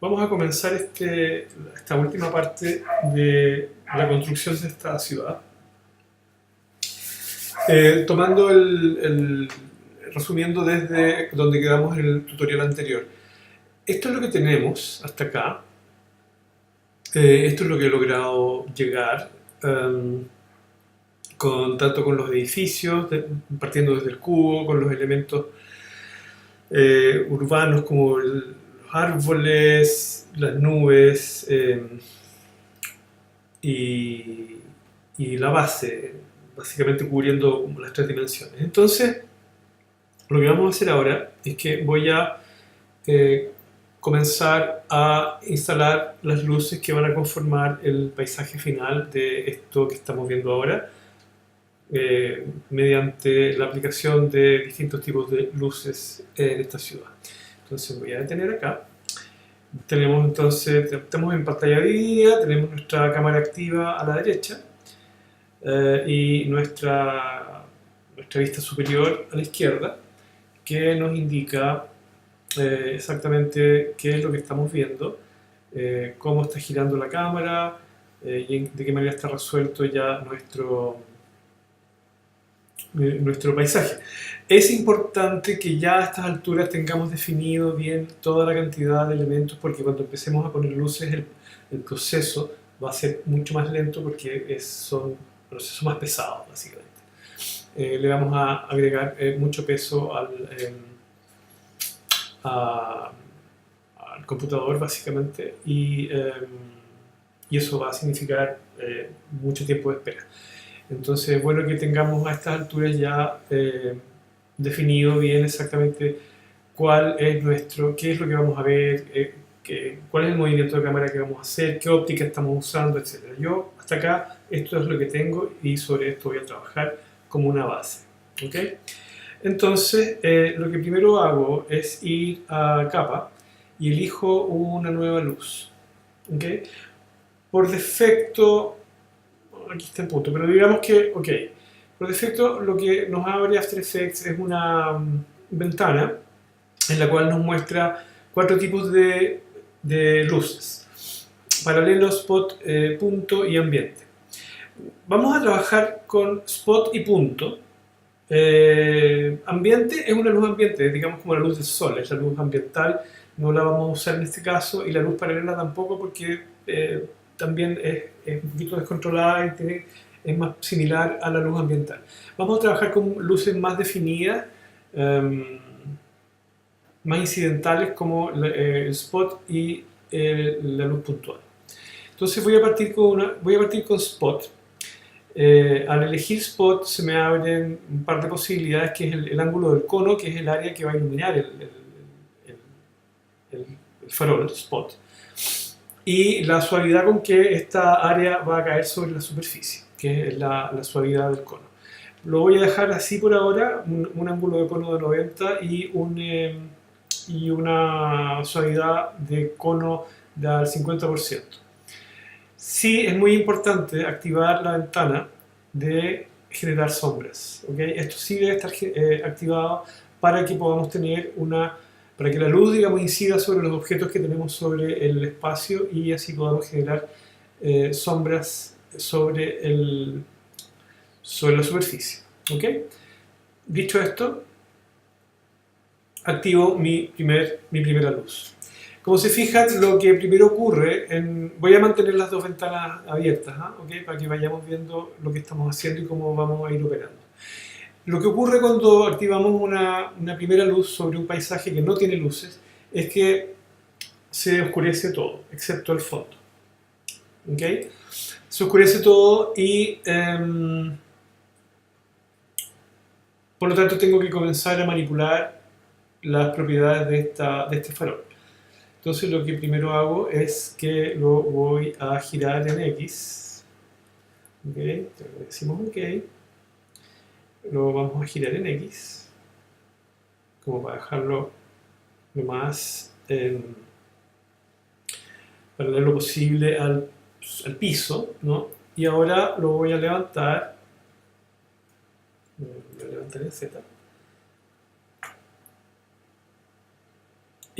Vamos a comenzar esta última parte de la construcción de esta ciudad. Tomando resumiendo desde donde quedamos en el tutorial anterior. Esto es lo que tenemos hasta acá. Esto es lo que he logrado llegar, tanto con los edificios, partiendo desde el cubo, con los elementos urbanos como los árboles, las nubes y la base, básicamente cubriendo como las tres dimensiones. Entonces, lo que vamos a hacer ahora es que voy a comenzar a instalar las luces que van a conformar el paisaje final de esto que estamos viendo ahora, mediante la aplicación de distintos tipos de luces en esta ciudad. Entonces voy a detener acá. Tenemos entonces, estamos en pantalla dividida, tenemos nuestra cámara activa a la derecha y nuestra vista superior a la izquierda, que nos indica exactamente qué es lo que estamos viendo, cómo está girando la cámara y de qué manera está resuelto ya nuestro paisaje. Es importante que ya a estas alturas tengamos definido bien toda la cantidad de elementos, porque cuando empecemos a poner luces el proceso va a ser mucho más lento porque son procesos más pesados, básicamente. Le vamos a agregar mucho peso al computador, básicamente, y eso va a significar mucho tiempo de espera. Entonces es bueno que tengamos a estas alturas ya definido bien exactamente qué es lo que vamos a ver, cuál es el movimiento de cámara que vamos a hacer, qué óptica estamos usando, etc. Yo hasta acá esto es lo que tengo y sobre esto voy a trabajar como una base. ¿Okay? Entonces lo que primero hago es ir a capa y elijo una nueva luz. ¿Okay? Por defecto, aquí está el punto, pero digamos que, ok, por defecto lo que nos abre After Effects es una ventana en la cual nos muestra 4 tipos de luces: paralelo, spot, punto y ambiente. Vamos a trabajar con spot y punto. Ambiente es una luz ambiente, digamos como la luz del sol, es la luz ambiental, no la vamos a usar en este caso, y la luz paralela tampoco, porque también es un poquito descontrolada y es más similar a la luz ambiental. Vamos a trabajar con luces más definidas, más incidentales, como el spot y la luz puntual. Entonces voy a partir con spot. Al elegir spot se me abren un par de posibilidades, que es el ángulo del cono, que es el área que va a iluminar el farol, el spot, y la suavidad con que esta área va a caer sobre la superficie, que es la suavidad del cono. Lo voy a dejar así por ahora, un ángulo de cono de 90 y una suavidad de cono del 50%. Sí, es muy importante activar la ventana de generar sombras. ¿Okay? Esto sí debe estar activado para que podamos tener para que la luz, digamos, incida sobre los objetos que tenemos sobre el espacio y así podamos generar sombras sobre la superficie. ¿Okay? Dicho esto, activo mi primera luz. Como se fijan, lo que primero ocurre, voy a mantener las dos ventanas abiertas, ¿okay? Para que vayamos viendo lo que estamos haciendo y cómo vamos a ir operando. Lo que ocurre cuando activamos una primera luz sobre un paisaje que no tiene luces es que se oscurece todo, excepto el fondo. ¿Okay? Se oscurece todo y por lo tanto tengo que comenzar a manipular las propiedades de este farol. Entonces lo que primero hago es que lo voy a girar en X. ¿Okay? Decimos OK. Lo vamos a girar en X, como para dejarlo lo más paralelo posible al piso, ¿no? Y ahora lo voy a levantar. Voy a levantar en Z.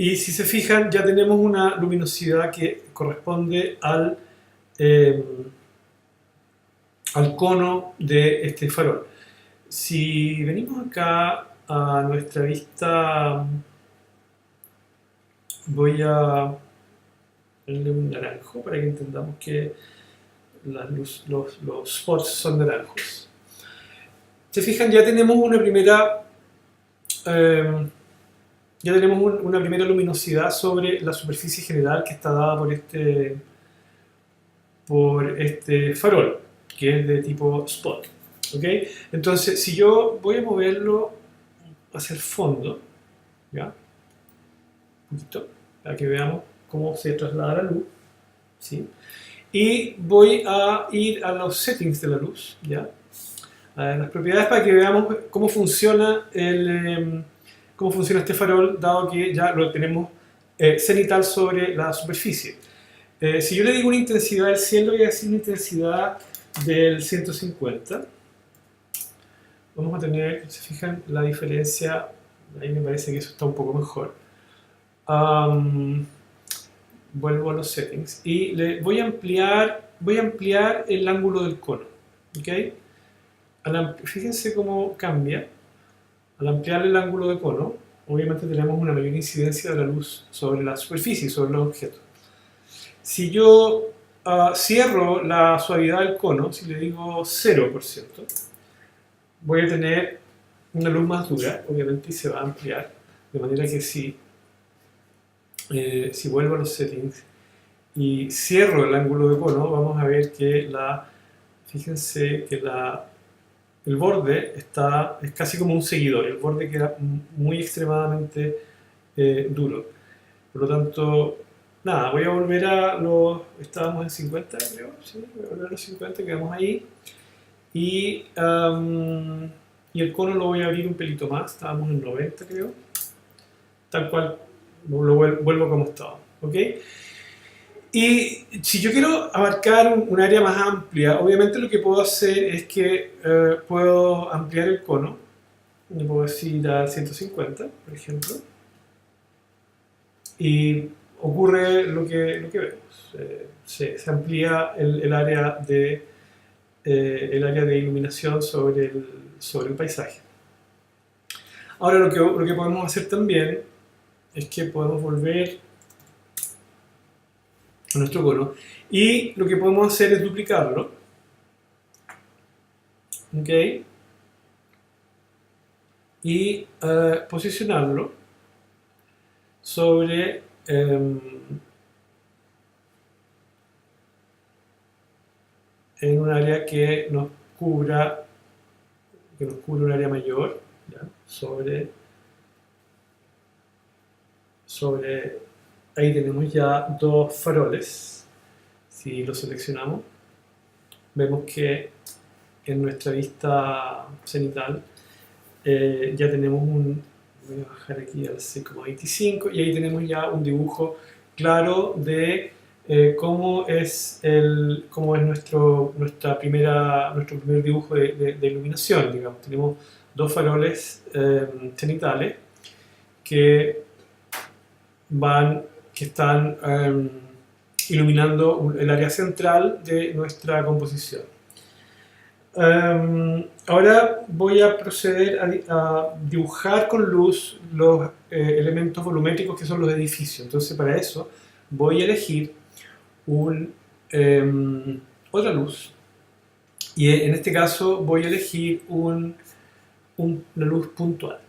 Y si se fijan, ya tenemos una luminosidad que corresponde eh, al cono de este farol. Si venimos acá a nuestra vista, voy a ponerle un naranjo para que entendamos que los spots son naranjos. Se fijan, ya tenemos una primera una primera luminosidad sobre la superficie general que está dada por este farol, que es de tipo spot. ¿Okay? Entonces, si yo voy a moverlo hacia el fondo, ¿ya? Un poquito, para que veamos cómo se traslada la luz, ¿sí? Y voy a ir a los settings de la luz, ¿ya? A las propiedades para que veamos cómo funciona este farol, dado que ya lo tenemos cenital sobre la superficie. Si yo le digo una intensidad del cielo, voy a decir una intensidad del 150. Vamos a tener, si se fijan, la diferencia, ahí me parece que eso está un poco mejor. Vuelvo a los settings y voy a ampliar el ángulo del cono. ¿Okay? Fíjense cómo cambia. Al ampliar el ángulo de cono, obviamente tenemos una mayor incidencia de la luz sobre la superficie, sobre los objetos. Si yo cierro la suavidad del cono, si le digo 0%, voy a tener una luz más dura, obviamente, y se va a ampliar. De manera que si vuelvo a los settings y cierro el ángulo de cono, vamos a ver que fíjense que el borde es casi como un seguidor, el borde queda muy extremadamente duro. Por lo tanto, nada, voy a volver estábamos en 50, creo, sí, voy a volver a los 50, quedamos ahí. Y el cono lo voy a abrir un pelito más, estábamos en 90, creo. Tal cual, lo vuelvo como estaba, ¿ok? Y si yo quiero abarcar un área más amplia, obviamente lo que puedo hacer es que puedo ampliar el cono. Le puedo decir a 150, por ejemplo. Y ocurre lo que vemos. Se amplía el área de iluminación sobre el paisaje. Ahora lo que podemos hacer también es que podemos volver a nuestro cono y lo que podemos hacer es duplicarlo, ¿ok? Y posicionarlo sobre en un área que nos cubra un área mayor, ¿ya? Ahí tenemos ya dos faroles. Si lo seleccionamos, vemos que en nuestra vista cenital ya tenemos voy a bajar aquí al 6,25 y ahí tenemos ya un dibujo claro de cómo es nuestro primer dibujo de iluminación, digamos. Tenemos dos faroles cenitales que están iluminando el área central de nuestra composición. Ahora voy a proceder a dibujar con luz los elementos volumétricos que son los edificios. Entonces, para eso voy a elegir otra luz y en este caso voy a elegir una luz puntual.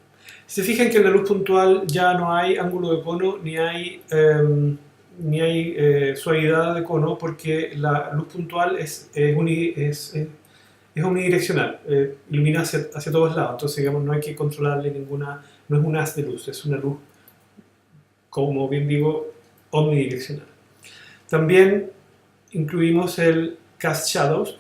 Si se fijan que en la luz puntual ya no hay ángulo de cono ni hay suavidad de cono, porque la luz puntual es omnidireccional, ilumina hacia todos lados. Entonces, digamos, no hay que controlarle no es un haz de luz, es una luz, como bien digo, omnidireccional. También incluimos el cast shadows,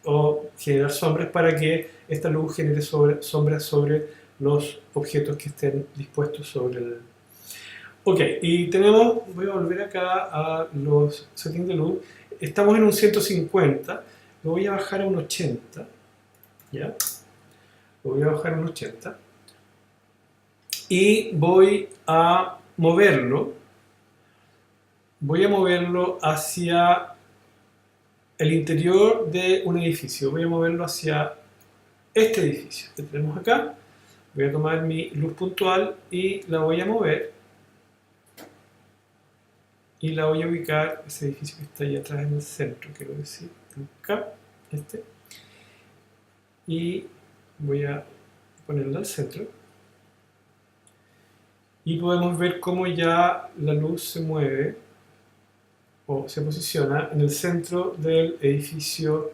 o generar sombras para que esta luz genere sombras sobre los objetos que estén dispuestos sobre el... Ok, y voy a volver acá a los settings de luz. Estamos en un 150, lo voy a bajar a un 80, ¿ya? Lo voy a bajar a un 80. Y voy a moverlo, voy a moverlo hacia el interior de un edificio. Voy a moverlo hacia este edificio que tenemos acá. Voy a tomar mi luz puntual y la voy a mover. Y la voy a ubicar, ese edificio que está ahí atrás en el centro, quiero decir, acá, este. Y voy a ponerla al centro. Y podemos ver cómo ya la luz se mueve o se posiciona en el centro del edificio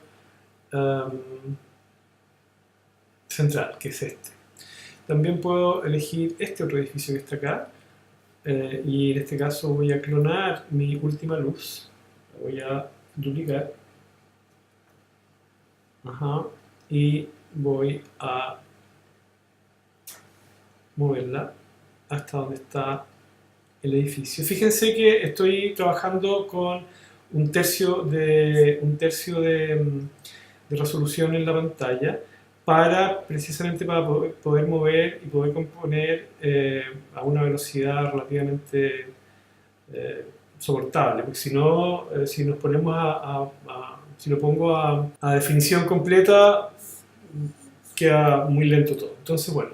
central, que es este. También puedo elegir este otro edificio que está acá, y en este caso voy a clonar mi última luz, la voy a duplicar, y voy a moverla hasta donde está el edificio. Fíjense que estoy trabajando con un tercio de resolución en la pantalla precisamente para poder mover y poder componer a una velocidad relativamente soportable, porque si no, si nos ponemos si lo pongo a definición completa, queda muy lento todo. Entonces, bueno,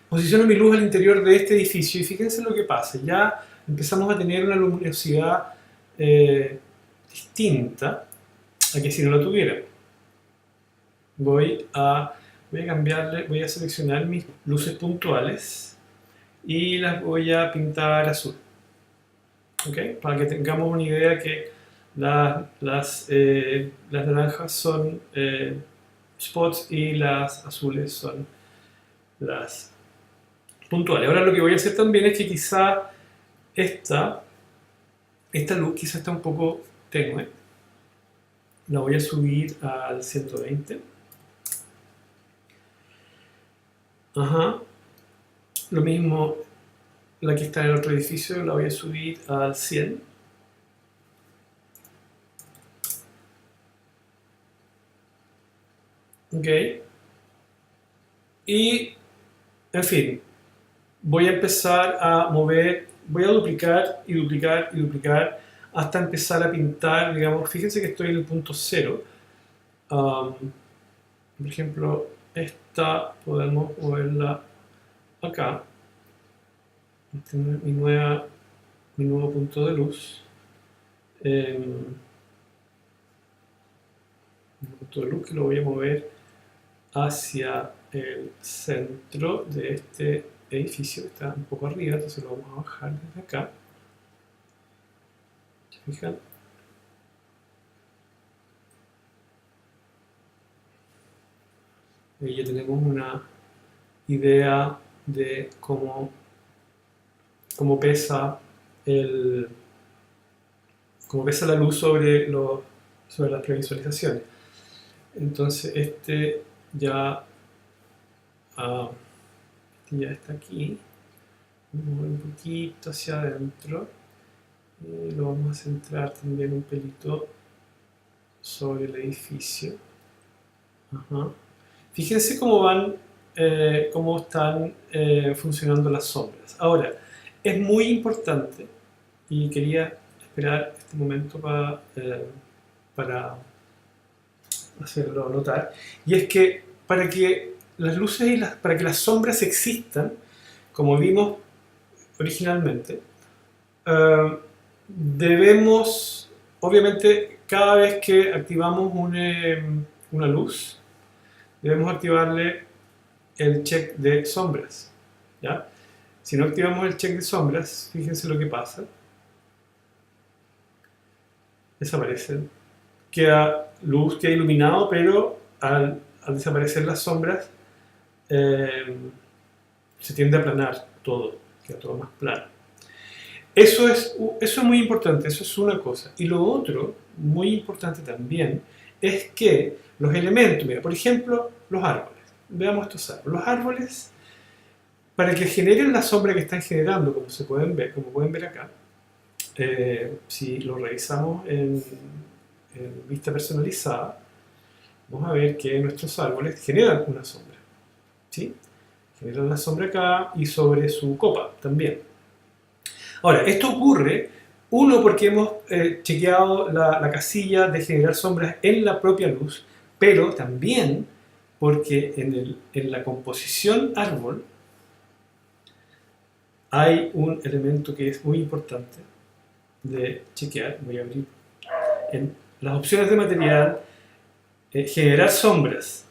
posiciono mi luz al interior de este edificio y fíjense lo que pasa. Ya empezamos a tener una luminosidad distinta a que si no la tuviera. Voy a cambiarle, voy a seleccionar mis luces puntuales y las voy a pintar azul. ¿Okay? Para que tengamos una idea que las naranjas son spots y las azules son las puntuales. Ahora lo que voy a hacer también es que quizá esta luz quizá está un poco tenue. La voy a subir al 120. Lo mismo la que está en el otro edificio, la voy a subir al 100. Ok. Y, en fin, voy a empezar a mover, voy a duplicar y duplicar y duplicar hasta empezar a pintar, digamos, fíjense que estoy en el punto 0. Por ejemplo, esta podemos moverla acá. Este es mi nuevo punto de luz. Un punto de luz que lo voy a mover hacia el centro de este edificio que está un poco arriba, entonces lo vamos a bajar desde acá. ¿Se fijan? Ahí ya tenemos una idea de cómo pesa la luz sobre las previsualizaciones. Entonces este ya está aquí. Vamos a mover un poquito hacia adentro y lo vamos a centrar también un pelito sobre el edificio. Fíjense cómo están funcionando las sombras. Ahora, es muy importante, y quería esperar este momento para hacerlo notar, y es que para que las luces para que las sombras existan, como vimos originalmente, debemos, obviamente, cada vez que activamos una luz, debemos activarle el check de sombras, ¿ya? Si no activamos el check de sombras, fíjense lo que pasa. Desaparecen. Queda luz, queda iluminado, pero al desaparecer las sombras, se tiende a aplanar todo, queda todo más plano. Eso es muy importante, eso es una cosa. Y lo otro, muy importante también, es que los elementos, mira, por ejemplo, los árboles. Veamos estos árboles. Los árboles, para que generen la sombra que están generando, como pueden ver acá, si lo revisamos en vista personalizada, vamos a ver que nuestros árboles generan una sombra, ¿sí? Generan la sombra acá y sobre su copa también. Ahora, esto ocurre, uno, porque hemos chequeado la casilla de generar sombras en la propia luz, pero también porque en la composición árbol hay un elemento que es muy importante de chequear. Voy a abrir en las opciones de material, generar sombras,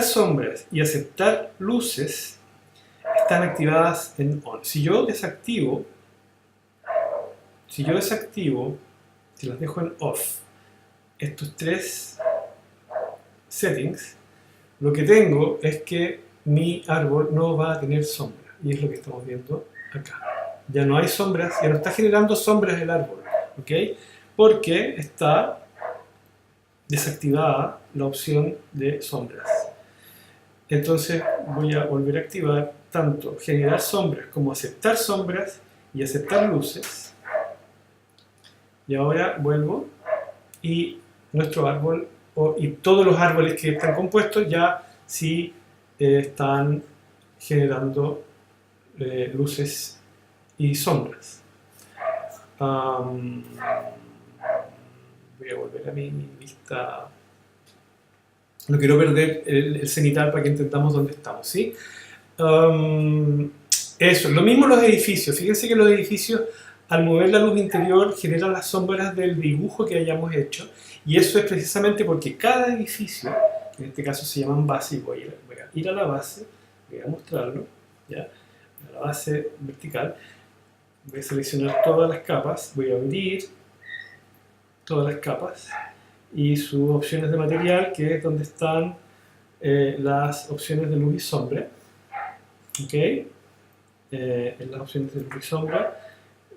sombras y aceptar luces están activadas en on. Si yo desactivo, si las dejo en off, estos tres settings, lo que tengo es que mi árbol no va a tener sombra, y es lo que estamos viendo acá. Ya no hay sombras, ya no está generando sombras el árbol, ¿ok? Porque está desactivada la opción de sombras. Entonces voy a volver a activar tanto generar sombras como aceptar sombras y aceptar luces. Y ahora vuelvo y nuestro árbol y todos los árboles que están compuestos ya sí están generando luces y sombras. Voy a volver a mi vista. No quiero perder el cenital para que entendamos dónde estamos, ¿sí? Eso, lo mismo los edificios. Fíjense que los edificios, al mover la luz interior, generan las sombras del dibujo que hayamos hecho, y eso es precisamente porque cada edificio, en este caso se llaman base, y voy a ir a la base, voy a mostrarlo, ¿ya? A la base vertical, voy a seleccionar todas las capas, voy a abrir todas las capas y sus opciones de material, que es donde están las opciones de luz y sombra, ¿ok? En las opciones de luz y sombra,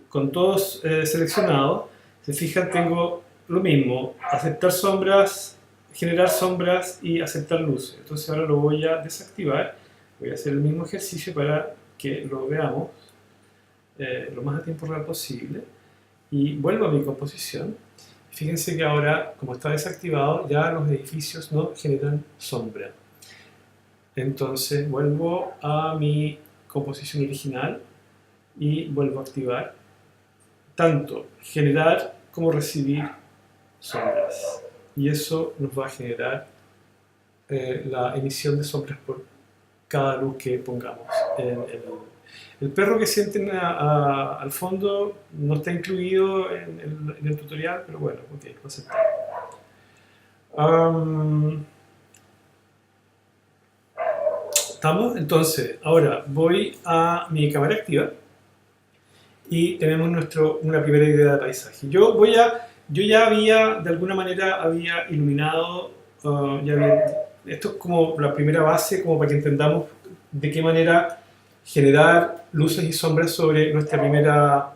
con todos seleccionados, se fijan, tengo lo mismo, aceptar sombras, generar sombras y aceptar luces. Entonces ahora lo voy a desactivar, voy a hacer el mismo ejercicio para que lo veamos lo más a tiempo real posible, y vuelvo a mi composición. Fíjense que ahora, como está desactivado, ya los edificios no generan sombra. Entonces vuelvo a mi composición original y vuelvo a activar tanto generar como recibir sombras. Y eso nos va a generar la emisión de sombras por cada luz que pongamos en el perro que sienten al fondo no está incluido en el tutorial, pero bueno, ok, lo aceptamos. ¿Estamos? Entonces, ahora voy a mi cámara activa y tenemos una primera idea de paisaje. Yo ya había, de alguna manera, había iluminado, esto es como la primera base, como para que entendamos de qué manera generar luces y sombras sobre nuestra primera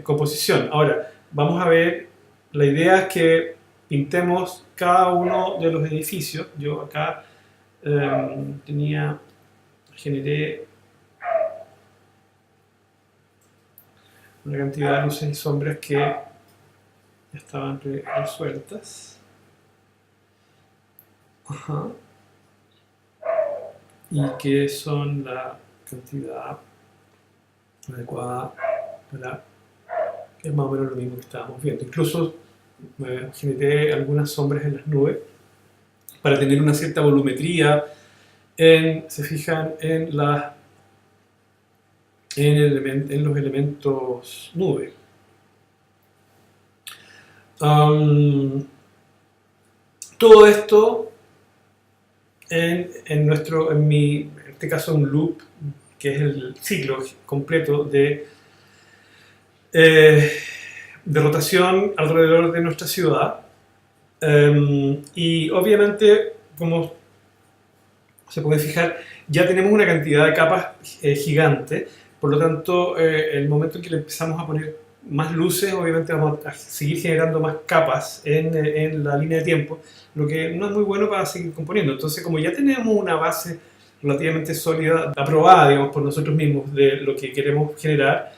composición. Ahora, vamos a ver, la idea es que pintemos cada uno de los edificios. Yo acá generé una cantidad de luces y sombras que ya estaban resueltas. Ajá. Y que son la cantidad adecuada para que es más o menos lo mismo que estábamos viendo. Incluso generé algunas sombras en las nubes para tener una cierta volumetría se fijan en los elementos nube. Todo esto en este caso un loop, que es el ciclo completo de rotación alrededor de nuestra ciudad. Y obviamente, como se puede fijar, ya tenemos una cantidad de capas gigante. Por lo tanto, el momento en que le empezamos a poner más luces, obviamente vamos a seguir generando más capas en la línea de tiempo, lo que no es muy bueno para seguir componiendo. Entonces, como ya tenemos una base relativamente sólida, aprobada, digamos, por nosotros mismos de lo que queremos generar,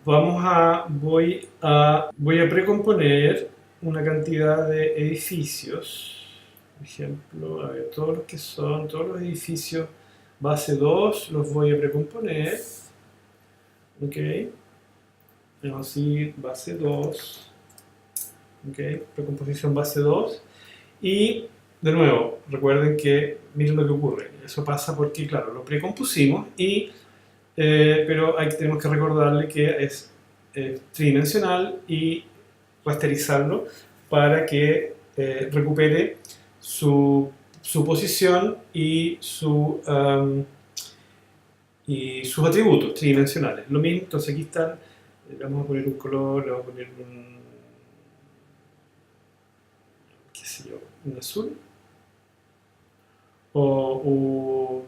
voy a precomponer una cantidad de edificios. Por ejemplo, a ver, todos los edificios base 2 los voy a precomponer. ok, así base 2, ok, precomposición base 2, y de nuevo, recuerden que miren lo que ocurre, eso pasa porque, claro, lo precompusimos, pero tenemos que recordarle que es tridimensional y rasterizarlo para que recupere su posición y sus atributos tridimensionales. Lo mismo, entonces aquí están, le vamos a poner un color, le vamos a poner qué sé yo, un azul o un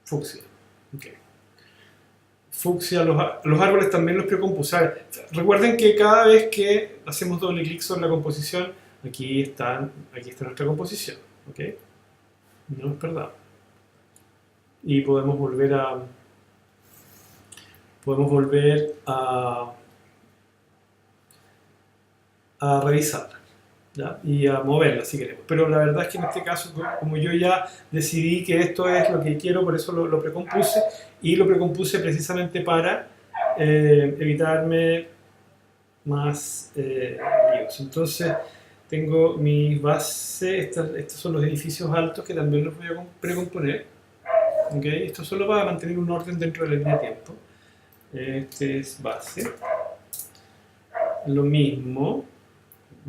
fucsia. Okay. Fucsia, los árboles también los precompuse. Recuerden que cada vez que hacemos doble clic sobre la composición, aquí está nuestra composición. ¿Okay? No nos perdamos. Y podemos volver a revisarla, ¿ya? Y a moverla si queremos. Pero la verdad es que en este caso, como yo ya decidí que esto es lo que quiero, por eso lo precompuse, y lo precompuse precisamente para evitarme más líos. Entonces tengo mi base, estos son los edificios altos que también los voy a precomponer. ¿Okay? Esto solo para mantener un orden dentro de la línea de tiempo. Este es base. Lo mismo,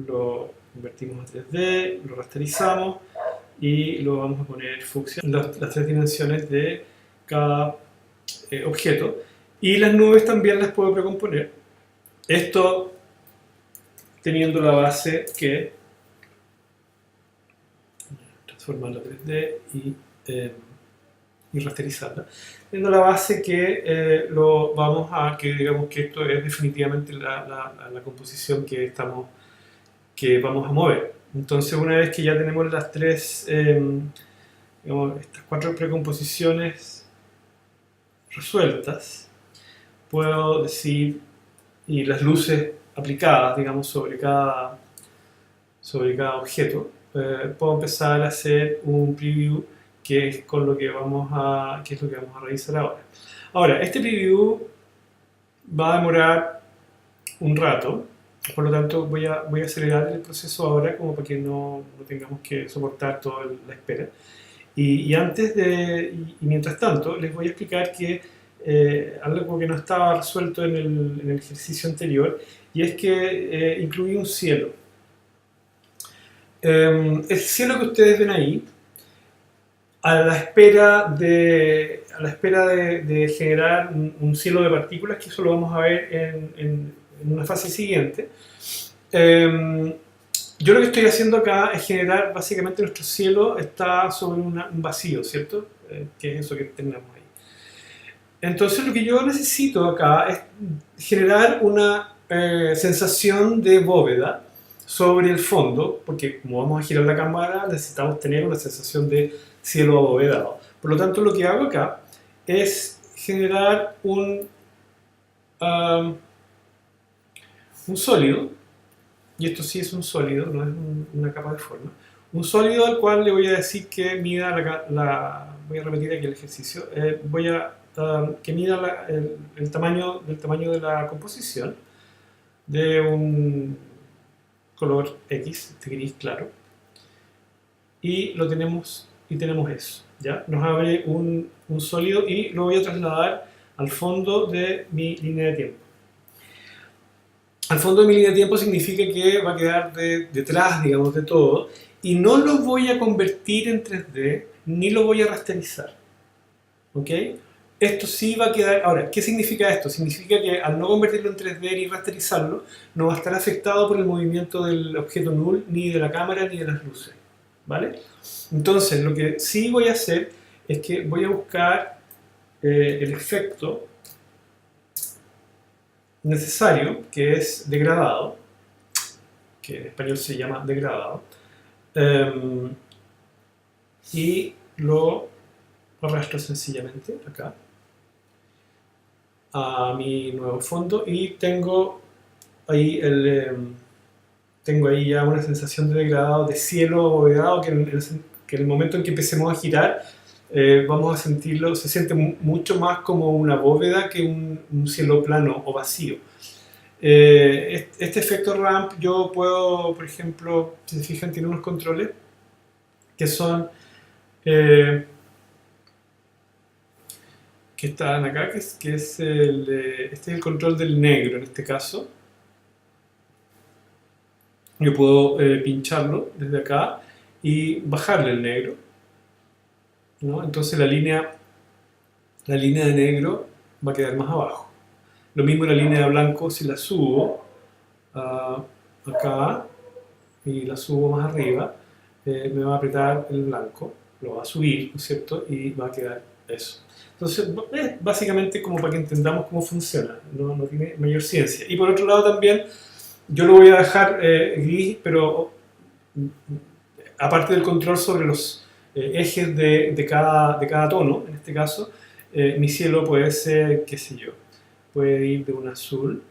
lo convertimos a 3D, lo rasterizamos y lo vamos a poner fucsia, las tres dimensiones de cada objeto. Y las nubes también las puedo precomponer. Esto teniendo la base que transformarla a 3D y rasterizarla. Teniendo la base que digamos que esto es definitivamente la composición que vamos a mover. Entonces, una vez que ya tenemos las estas 4 precomposiciones resueltas, puedo decir, y las luces aplicadas, digamos, sobre cada objeto, puedo empezar a hacer un preview que es lo que vamos a revisar ahora. Ahora, este preview va a demorar un rato, por lo tanto voy a acelerar el proceso ahora como para que no tengamos que soportar toda la espera. Y mientras tanto, les voy a explicar que algo que no estaba resuelto en el ejercicio anterior, y es que incluí un cielo. El cielo que ustedes ven ahí, a la espera de generar un cielo de partículas, que eso lo vamos a ver en una fase siguiente. Yo lo que estoy haciendo acá es generar, básicamente nuestro cielo está sobre un vacío, ¿cierto? Que es eso que tenemos ahí. Entonces lo que yo necesito acá es generar una sensación de bóveda sobre el fondo, porque como vamos a girar la cámara necesitamos tener una sensación de cielo abovedado. Por lo tanto, lo que hago acá es generar un sólido, y esto sí es un sólido, no es una capa de forma, un sólido al cual le voy a decir que mida voy a repetir aquí el ejercicio, que mida el tamaño de la composición de un color X, este gris claro, y tenemos eso, ¿ya? Nos abre un sólido y lo voy a trasladar al fondo de mi línea de tiempo. Al fondo de mi línea de tiempo significa que va a quedar detrás, digamos, de todo, y no lo voy a convertir en 3D, ni lo voy a rasterizar, ¿ok? Esto sí va a quedar... Ahora, ¿qué significa esto? Significa que al no convertirlo en 3D ni rasterizarlo, no va a estar afectado por el movimiento del objeto null, ni de la cámara, ni de las luces, ¿vale? Entonces, lo que sí voy a hacer es que voy a buscar el efecto necesario, que es degradado, que en español se llama degradado, y lo arrastro sencillamente acá a mi nuevo fondo y tengo ahí ya una sensación de degradado, de cielo abovedado, que en el momento en que empecemos a girar vamos a sentirlo, se siente mucho más como una bóveda que un cielo plano o vacío. Este efecto ramp yo puedo, por ejemplo, si se fijan, tiene unos controles que son eh, que están acá, este es el control del negro en este caso. Yo puedo pincharlo desde acá y bajarle el negro, ¿no? Entonces la línea de negro va a quedar más abajo. Lo mismo la línea de blanco si la subo acá y la subo más arriba, me va a apretar el blanco, lo va a subir, ¿no es cierto? Y va a quedar eso. Entonces, básicamente como para que entendamos cómo funciona, no tiene mayor ciencia. Y por otro lado también, yo lo voy a dejar gris, pero aparte del control sobre los ejes de cada tono, en este caso, mi cielo puede ser, qué sé yo, puede ir de un azul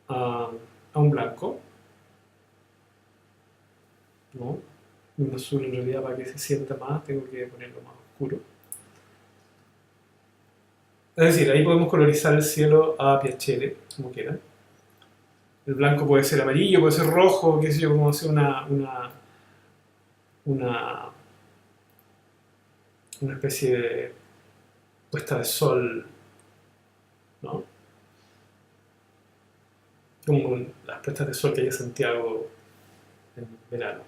a un blanco, ¿no? Un azul en realidad para que se sienta más tengo que ponerlo más oscuro. Es decir, ahí podemos colorizar el cielo a piacere, como quieran. El blanco puede ser amarillo, puede ser rojo, qué sé yo, como hacer una, una especie de puesta de sol, ¿no? Como las puestas de sol que hay en Santiago en verano.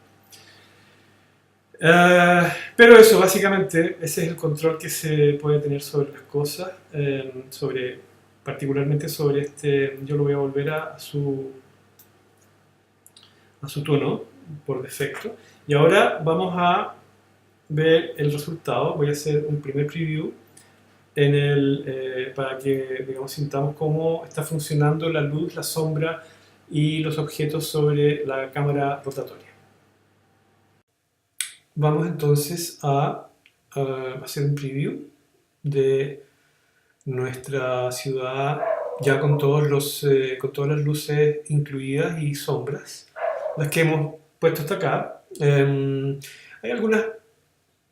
Pero eso, básicamente, ese es el control que se puede tener sobre las cosas, particularmente sobre yo lo voy a volver a su tono por defecto. Y ahora vamos a ver el resultado. Voy a hacer un primer preview para que, digamos, sintamos cómo está funcionando la luz, la sombra y los objetos sobre la cámara rotatoria. Vamos entonces a hacer un preview de nuestra ciudad ya con con todas las luces incluidas y sombras, las que hemos puesto hasta acá. Hay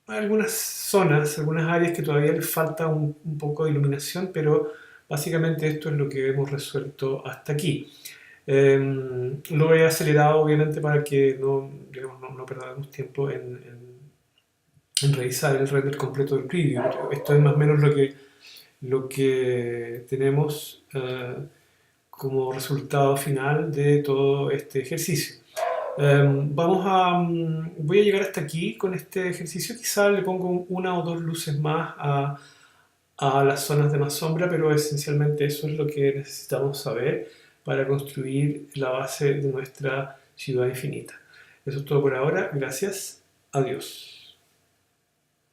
algunas zonas, algunas áreas que todavía les falta un poco de iluminación, pero básicamente esto es lo que hemos resuelto hasta aquí. Lo he acelerado obviamente para que digamos, no perdamos tiempo en revisar el render completo del preview. Esto es más o menos lo que tenemos como resultado final de todo este ejercicio. Voy a llegar hasta aquí con este ejercicio. Quizá le pongo una o dos luces más a las zonas de más sombra, pero esencialmente eso es lo que necesitamos saber para construir la base de nuestra ciudad infinita. Eso es todo por ahora. Gracias. Adiós.